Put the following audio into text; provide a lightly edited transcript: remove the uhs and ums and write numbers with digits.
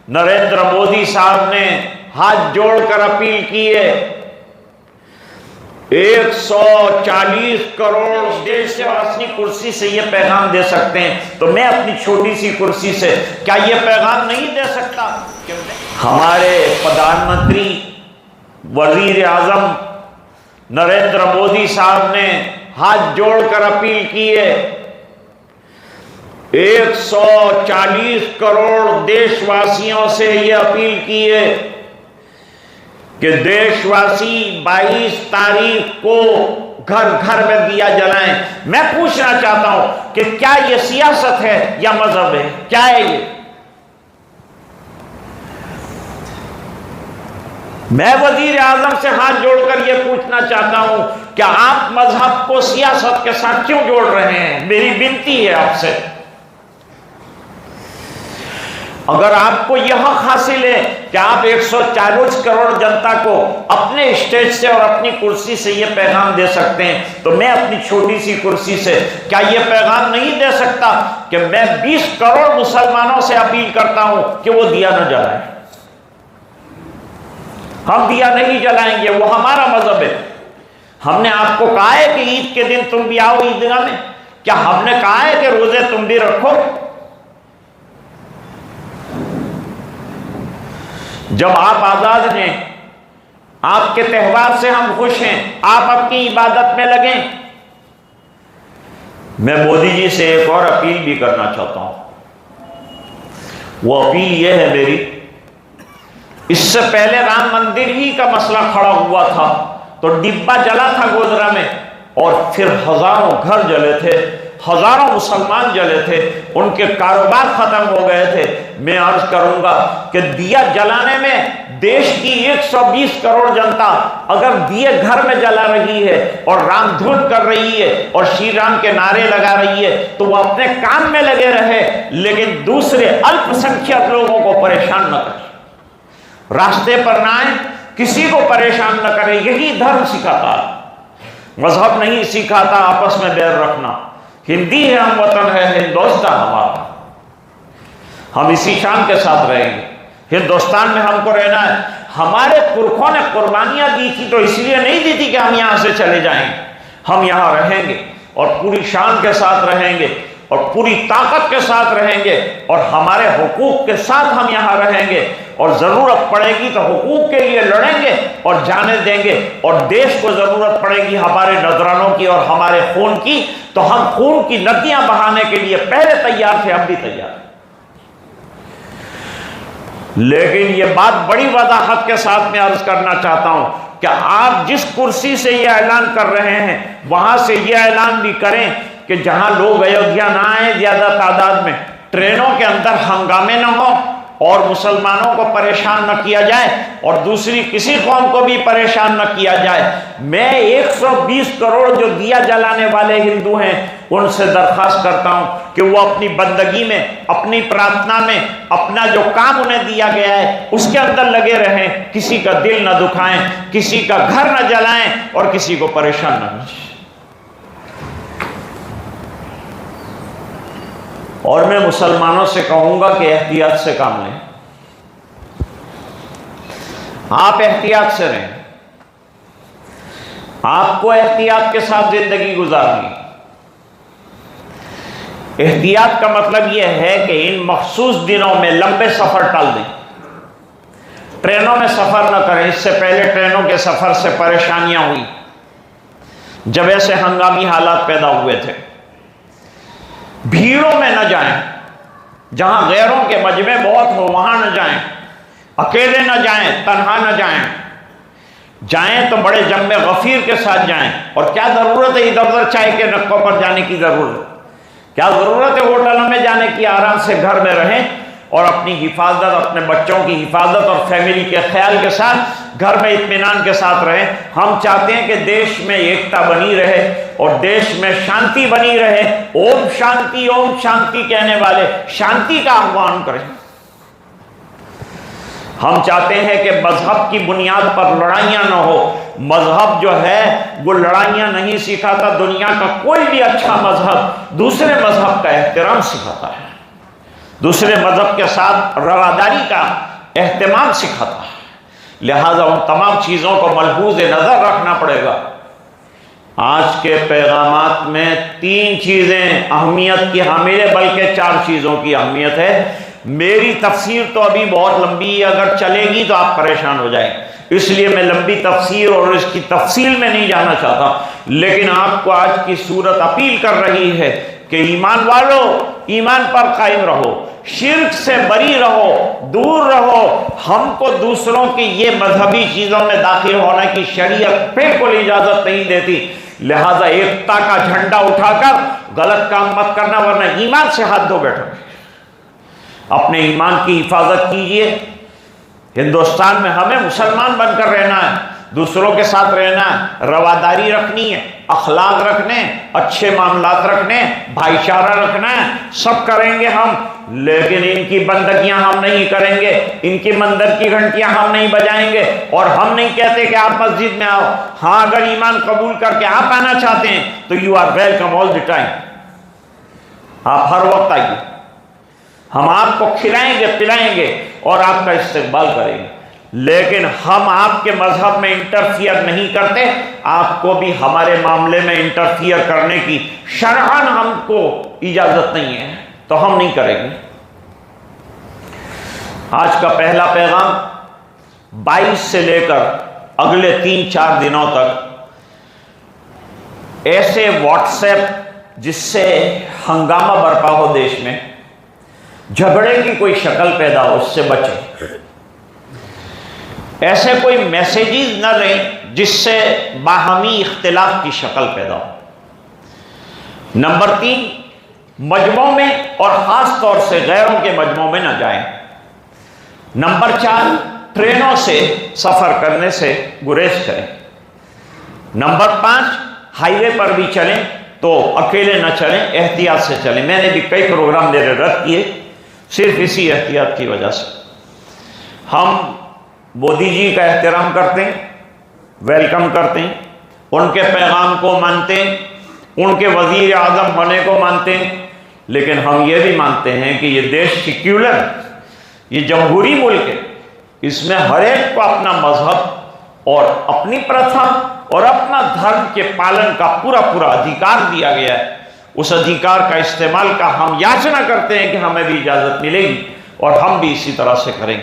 नरेंद्र मोदी साहब ने हाथ जोड़कर अपील की है, 140 करोड़ देश से अपनी कुर्सी से ये पैगाम दे सकते हैं, तो मैं अपनी छोटी सी कुर्सी से क्या ये पैगाम नहीं दे सकता? हमारे प्रधानमंत्री वजीर आजम नरेंद्र मोदी साहब ने हाथ जोड़कर अपील की है, 140 करोड़ देशवासियों से ये अपील की है कि देशवासी 22 तारीख को घर घर में दिया जलाएं। मैं पूछना चाहता हूं कि क्या ये सियासत है या मजहब है? क्या है ये? मैं वजीर आजम से हाथ जोड़कर यह पूछना चाहता हूं, क्या आप मजहब को सियासत के साथ क्यों जोड़ रहे हैं? मेरी विनती है आपसे, अगर आपको यह हासिल है कि आप 140 करोड़ जनता को अपने स्टेज से और अपनी कुर्सी से यह पैगाम दे सकते हैं, तो मैं अपनी छोटी सी कुर्सी से क्या यह पैगाम नहीं दे सकता कि मैं 20 करोड़ मुसलमानों से अपील करता हूं कि वो दिया न जलाएं। हम दिया नहीं जलाएंगे, वो हमारा मजहब है। हमने आपको कहा है कि ईद के दिन तुम भी आओ ईदगाह में? क्या हमने कहा है कि रोजे तुम भी रखो? जब आप आजाद हैं, आपके त्यौहार से हम खुश हैं, आप अपनी इबादत में लगें। मैं मोदी जी से एक और अपील भी करना चाहता हूं। वो अपील यह है मेरी, इससे पहले राम मंदिर ही का मसला खड़ा हुआ था तो डिब्बा जला था गोधरा में, और फिर हजारों घर जले थे, हजारों मुसलमान जले थे, उनके कारोबार खत्म हो गए थे। मैं अर्ज करूंगा कि दिया जलाने में देश की 120 करोड़ जनता अगर दिए घर में जला रही है और रामधुन कर रही है और श्री राम के नारे लगा रही है, तो वो अपने काम में लगे रहे, लेकिन दूसरे अल्पसंख्यक लोगों को परेशान न करें, रास्ते पर ना आए, किसी को परेशान न करें। यही धर्म सिखाता, मजहब नहीं सिखाता आपस में बैर रखना। हिंदी है, हम वतन है हिंदुस्तान हमारा, हम इसी शान के साथ रहेंगे। हिंदुस्तान में हमको रहना है। हमारे पुरखों ने कुर्बानियां दी थी, तो इसलिए नहीं दी थी कि हम यहां से चले जाएंगे। हम यहां रहेंगे और पूरी शान के साथ रहेंगे और पूरी ताकत के साथ रहेंगे और हमारे हुकूक के साथ हम यहां रहेंगे, और जरूरत पड़ेगी तो हुकूक के लिए लड़ेंगे और जाने देंगे। और देश को जरूरत पड़ेगी हमारे नजरानों की और हमारे खून की, तो हम खून की नदियां बहाने के लिए पहले तैयार थे, अब भी तैयार हैं। लेकिन यह बात बड़ी वजाहत के साथ मैं अर्ज करना चाहता हूं कि आप जिस कुर्सी से यह ऐलान कर रहे हैं, वहां से यह ऐलान भी करें कि जहां लोग अयोध्या ना आए ज्यादा तादाद में, ट्रेनों के अंदर हंगामे न हो और मुसलमानों को परेशान न किया जाए और दूसरी किसी कौम को भी परेशान न किया जाए। मैं 120 करोड़ जो दिया जलाने वाले हिंदू हैं उनसे दरखास्त करता हूं कि वो अपनी बंदगी में, अपनी प्रार्थना में, अपना जो काम उन्हें दिया गया है उसके अंदर लगे रहें, किसी का दिल न दुखाएं, किसी का घर न जलाएं और किसी को परेशान न करें। और मैं मुसलमानों से कहूंगा कि एहतियात से काम लें। आप एहतियात से रहें, आपको एहतियात के साथ जिंदगी गुजारनी। एहतियात का मतलब यह है कि इन मखसूस दिनों में लंबे सफर टाल दें, ट्रेनों में सफर न करें। इससे पहले ट्रेनों के सफर से परेशानियां हुई जब ऐसे हंगामी हालात पैदा हुए थे। भीड़ों में न जाएं, जहां गैरों के मजमे बहुत हो वहां न जाएं, अकेले न जाएं, तन्हा न जाएं। जाएं तो बड़े जम्मे गफीर के साथ जाएं। और क्या जरूरत है इधर उधर चाय के नक्कों पर जाने की? जरूरत क्या जरूरत है होटलों में जाने की? आराम से घर में रहें और अपनी हिफाजत, अपने बच्चों की हिफाजत और फैमिली के ख्याल के साथ घर में इत्मीनान के साथ रहें। हम चाहते हैं कि देश में एकता बनी रहे और देश में शांति बनी रहे। ओम शांति कहने वाले शांति का आह्वान करें। हम चाहते हैं कि मजहब की बुनियाद पर लड़ाइयां न हो। मजहब जो है वो लड़ाइयां नहीं सिखाता। दुनिया का कोई भी अच्छा मजहब दूसरे मजहब का एहतराम सिखाता है। दूसरे मजहब के साथ रवादारी का एहतमाम सिखाता है। लिहाजा उन तमाम चीज़ों को मलहूज़ नज़र रखना पड़ेगा। आज के पैगामात में 3 चीज़ें अहमियत की हामिल है, बल्कि 4 चीज़ों की अहमियत है। मेरी तफसीर तो अभी बहुत लंबी है, अगर चलेगी तो आप परेशान हो जाएंगे, इसलिए मैं लंबी तफसीर और इसकी तफसील में नहीं जाना चाहता। लेकिन आपको आज की सूरत अपील कर रही है कि ईमान वालों, ईमान पर कायम रहो, शिर्क से बरी रहो, दूर रहो। हमको दूसरों की ये मजहबी चीज़ों में दाखिल होने की शरीयत बिल्कुल इजाज़त नहीं देती। लिहाजा एकता का झंडा उठाकर गलत काम मत करना, वरना ईमान से हाथ धो बैठोगे। अपने ईमान की हिफाजत कीजिए। हिंदुस्तान में हमें मुसलमान बनकर रहना है, दूसरों के साथ रहना है, रवादारी रखनी है, अखलाक रखने, अच्छे मामलात रखने, भाईचारा रखना है, सब करेंगे हम। लेकिन इनकी बंदगियां हम नहीं करेंगे, इनकी मंदिर की घंटियां हम नहीं बजाएंगे। और हम नहीं कहते कि आप मस्जिद में आओ। हाँ, अगर ईमान कबूल करके आप आना चाहते हैं तो you are welcome all the time, आप हर वक्त आइए। हम आपको खिलाएंगे, पिलाएंगे और आपका इस्तेकबाल करेंगे। लेकिन हम आपके मजहब में इंटरफियर नहीं करते, आपको भी हमारे मामले में इंटरफियर करने की शरअन हमको इजाजत नहीं है, तो हम नहीं करेंगे। आज का पहला पैगाम 22 से लेकर अगले 3-4 दिनों तक ऐसे व्हाट्सएप जिससे हंगामा बरपा हो, देश में झगड़े की कोई शक्ल पैदा हो, उससे बचें। ऐसे कोई मैसेजेस न लें जिससे बाहमी इख्तिलाफ की शक्ल पैदा हो। नंबर 3, मजमों में और ख़ास तौर से गैरों के मजमों में न जाएं। नंबर 4, ट्रेनों से सफ़र करने से गुरेज करें। नंबर 5, हाईवे पर भी चलें तो अकेले न चलें, एहतियात से चलें। मैंने भी कई प्रोग्राम मेरे रद्द किए सिर्फ इसी एहतियात की वजह से। हम मोदी जी का एहतराम करते हैं, वेलकम करते हैं, उनके पैगाम को मानते हैं, उनके वज़ीर आज़म होने को मानते हैं। लेकिन हम ये भी मानते हैं कि ये देश सेक्युलर, ये जमहूरी मुल्क है, इसमें हर एक को अपना मजहब और अपनी प्रथा और अपना धर्म के पालन का पूरा पूरा अधिकार दिया गया है। उस अधिकार का इस्तेमाल का हम याचना करते हैं कि हमें भी इजाज़त मिलेगी और हम भी इसी तरह से करेंगे।